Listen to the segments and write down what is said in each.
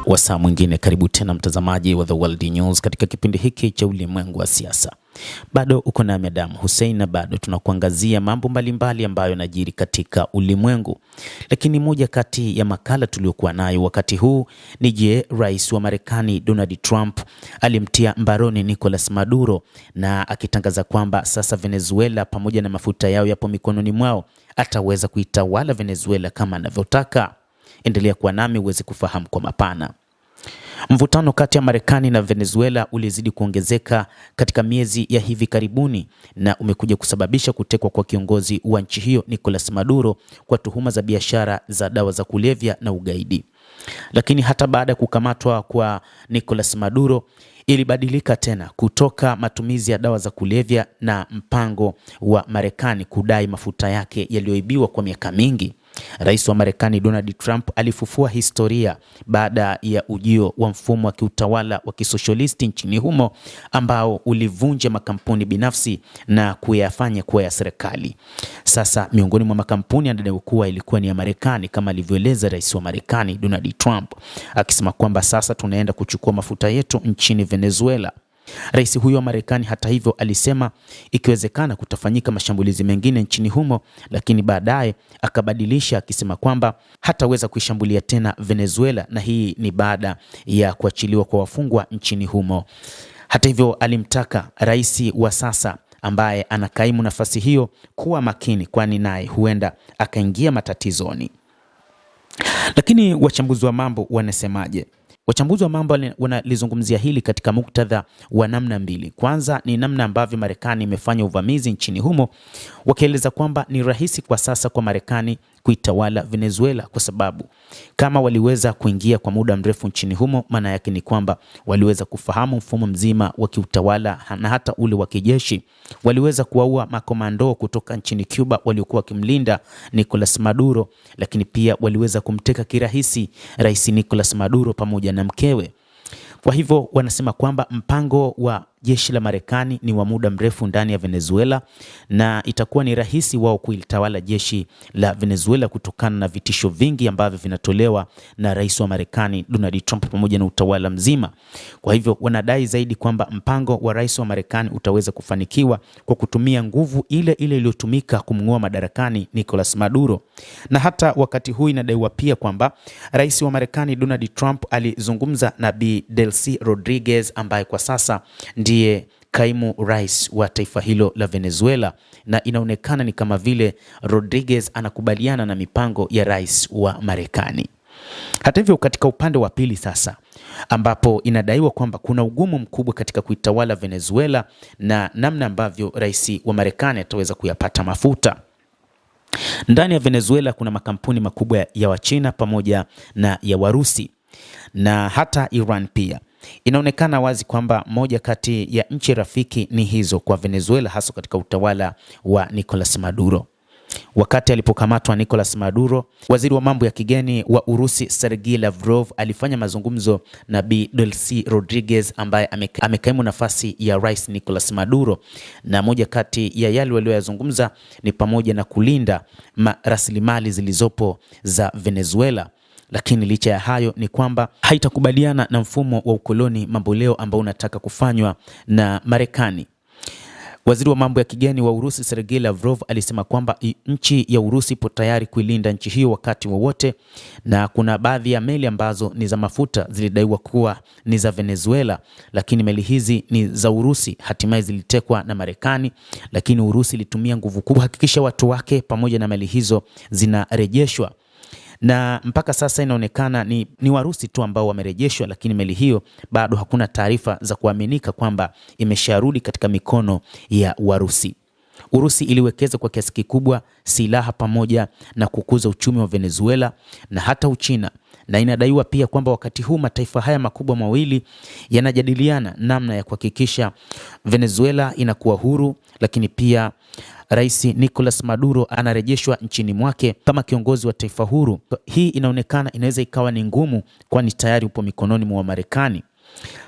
Wasaa mwingine, karibu tena mtazamaji wa The World News katika kipindi hiki cha ulimwengu wa siasa. Bado uko na Adam Hussein na bado tunakuangazia mambo mbalimbali ambayo yanajiri katika ulimwengu. Lakini moja kati ya makala tuliokuwa nayo wakati huu ni je, rais wa Marekani Donald Trump alimtia mbaroni Nicolas Maduro na akitangaza kwamba sasa Venezuela pamoja na mafuta yao yapo mikononi mwao, ataweza kuitawala Venezuela kama anavyotaka. Endelea kuwa nami uweze kufahamu kwa mapana. Mvutano kati ya Marekani na Venezuela ulizidi kuongezeka katika miezi ya hivi karibuni na umekuja kusababisha kutekwa kwa kiongozi wa nchi hiyo Nicolas Maduro kwa tuhuma za biashara za dawa za kulevya na ugaidi. Lakini hata baada ya kukamatwa kwa Nicolas Maduro, ilibadilika tena kutoka matumizi ya dawa za kulevya na mpango wa Marekani kudai mafuta yake yaliyoibiwa kwa miaka mingi. Rais wa Marekani Donald Trump alifufua historia baada ya ujio wa mfumo wa kiutawala wa kisoshalisti nchini humo ambao ulivunja makampuni binafsi na kuyafanya kuwa ya serikali. Sasa miongoni mwa makampuni yanayokuwa ilikuwa ni ya Marekani, kama alivyoeleza rais wa Marekani Donald Trump, akisema kwamba sasa tunaenda kuchukua mafuta yetu nchini Venezuela. Rais huyo wa Marekani hata hivyo alisema ikiwezekana kutafanyika mashambulizi mengine nchini humo, lakini baadaye akabadilisha akisema kwamba hataweza kuishambulia tena Venezuela, na hii ni baada ya kuachiliwa kwa wafungwa nchini humo. Hata hivyo alimtaka rais wa sasa ambaye anakaimu nafasi hiyo kuwa makini, kwani naye huenda akaingia matatizoni. Lakini wachambuzi wa mambo wanasemaje? Wachambuzi wa mambo wanalizungumzia hili katika muktadha wa namna mbili. Kwanza ni namna ambavyo Marekani imefanya uvamizi nchini humo, wakieleza kwamba ni rahisi kwa sasa kwa Marekani kuitawala Venezuela kwa sababu kama waliweza kuingia kwa muda mrefu nchini humo, maana yake ni kwamba waliweza kufahamu mfumo mzima wa kiutawala na hata ule wa kijeshi. Waliweza kuwaua makomando kutoka nchini Cuba waliokuwa wakimlinda Nicolas Maduro, lakini pia waliweza kumteka kirahisi Rais Nicolas Maduro pamoja na mkewe. Kwa hivyo wanasema kwamba mpango wa jeshi la Marekani ni wa muda mrefu ndani ya Venezuela na itakuwa ni rahisi wao kuitawala jeshi la Venezuela kutokana na vitisho vingi ambavyo vinatolewa na rais wa Marekani Donald Trump pamoja na utawala mzima. Kwa hivyo wanadai zaidi kwamba mpango wa rais wa Marekani utaweza kufanikiwa kwa kutumia nguvu ile ile iliyotumika kumng'oa madarakani Nicolas Maduro. Na hata wakati huu inadaiwa pia kwamba rais wa Marekani Donald Trump alizungumza na Bi Delcy Rodriguez ambaye kwa sasa ndiye kaimu rais wa taifa hilo la Venezuela, na inaonekana ni kama vile Rodriguez anakubaliana na mipango ya rais wa Marekani. Hata hivyo katika upande wa pili sasa, ambapo inadaiwa kwamba kuna ugumu mkubwa katika kuitawala Venezuela na namna ambavyo rais wa Marekani ataweza kuyapata mafuta. Ndani ya Venezuela kuna makampuni makubwa ya Wachina pamoja na ya Warusi na hata Iran pia. Inaonekana wazi kwamba moja kati ya nchi rafiki ni hizo kwa Venezuela, hasa katika utawala wa Nicolas Maduro. Wakati alipokamatwa Nicolas Maduro, waziri wa mambo ya kigeni wa Urusi Sergei Lavrov alifanya mazungumzo na Bi Delcy Rodriguez ambaye amekaimu nafasi ya rais Nicolas Maduro, na moja kati ya yale walioyazungumza ni pamoja na kulinda rasilimali zilizopo za Venezuela. Lakini licha ya hayo ni kwamba haitakubaliana na mfumo wa ukoloni mamboleo ambao unataka kufanywa na Marekani. Waziri wa mambo ya kigeni wa Urusi Sergei Lavrov alisema kwamba nchi ya Urusi ipo tayari kuilinda nchi hiyo wakati wowote, na kuna baadhi ya meli ambazo ni za mafuta zilidaiwa kuwa ni za Venezuela, lakini meli hizi ni za Urusi, hatimaye zilitekwa na Marekani, lakini Urusi ilitumia nguvu kubwa kuhakikisha watu wake pamoja na meli hizo zinarejeshwa. Na mpaka sasa inaonekana ni Warusi tu ambao wamerejeshwa, lakini meli hiyo bado hakuna taarifa za kuaminika kwamba imesharudi katika mikono ya Warusi. Urusi iliwekeza kwa kiasi kikubwa silaha pamoja na kukuza uchumi wa Venezuela na hata Uchina, na inadaiwa pia kwamba wakati huu mataifa haya makubwa mawili yanajadiliana namna ya kuhakikisha Venezuela inakuwa huru, lakini pia Rais Nicolas Maduro anarejeshwa nchini mwake kama kiongozi wa taifa huru. Hii inaonekana inaweza ikawa ni ngumu, kwani tayari upo mikononi mwa Marekani.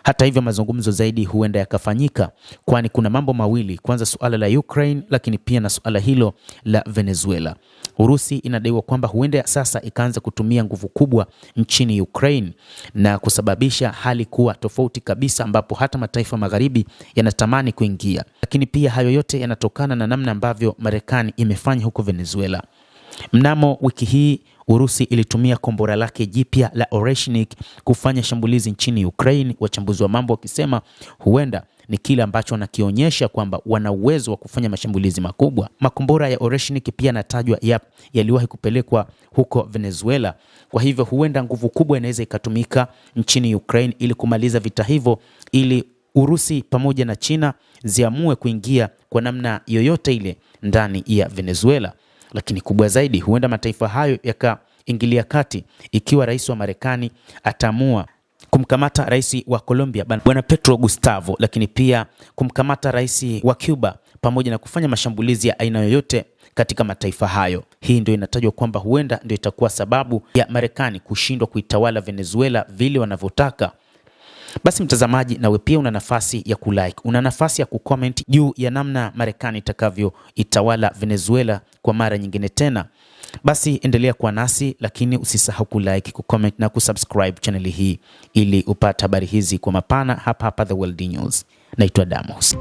Hata hivyo, mazungumzo zaidi huenda yakafanyika, kwani kuna mambo mawili: kwanza suala la Ukraine, lakini pia na suala hilo la Venezuela. Urusi inadaiwa kwamba huenda sasa ikaanza kutumia nguvu kubwa nchini Ukraine na kusababisha hali kuwa tofauti kabisa, ambapo hata mataifa magharibi yanatamani kuingia. Lakini pia hayo yote yanatokana na namna ambavyo Marekani imefanya huko Venezuela. Mnamo wiki hii Urusi ilitumia kombora lake jipya la Oreshnik kufanya shambulizi nchini Ukraine, wachambuzi wa mambo wakisema huenda ni kile ambacho wanakionyesha kwamba wana uwezo wa kufanya mashambulizi makubwa. Makombora ya Oreshnik pia yanatajwa yaliwahi kupelekwa huko Venezuela. Kwa hivyo huenda nguvu kubwa inaweza ikatumika nchini Ukraine ili kumaliza vita hivyo, ili Urusi pamoja na China ziamue kuingia kwa namna yoyote ile ndani ya Venezuela. Lakini kubwa zaidi, huenda mataifa hayo yakaingilia kati ikiwa rais wa Marekani ataamua kumkamata rais wa Colombia Bwana Petro Gustavo, lakini pia kumkamata rais wa Cuba, pamoja na kufanya mashambulizi ya aina yoyote katika mataifa hayo. Hii ndio inatajwa kwamba huenda ndio itakuwa sababu ya Marekani kushindwa kuitawala Venezuela vile wanavyotaka. Basi mtazamaji, nawe pia una nafasi ya kulike, una nafasi ya kucomment juu ya namna Marekani itakavyoitawala Venezuela kwa mara nyingine tena. Basi endelea kuwa nasi, lakini usisahau kulike, kucomment na kusubscribe channel hii ili upate habari hizi kwa mapana hapa The World News. Naitwa Damos.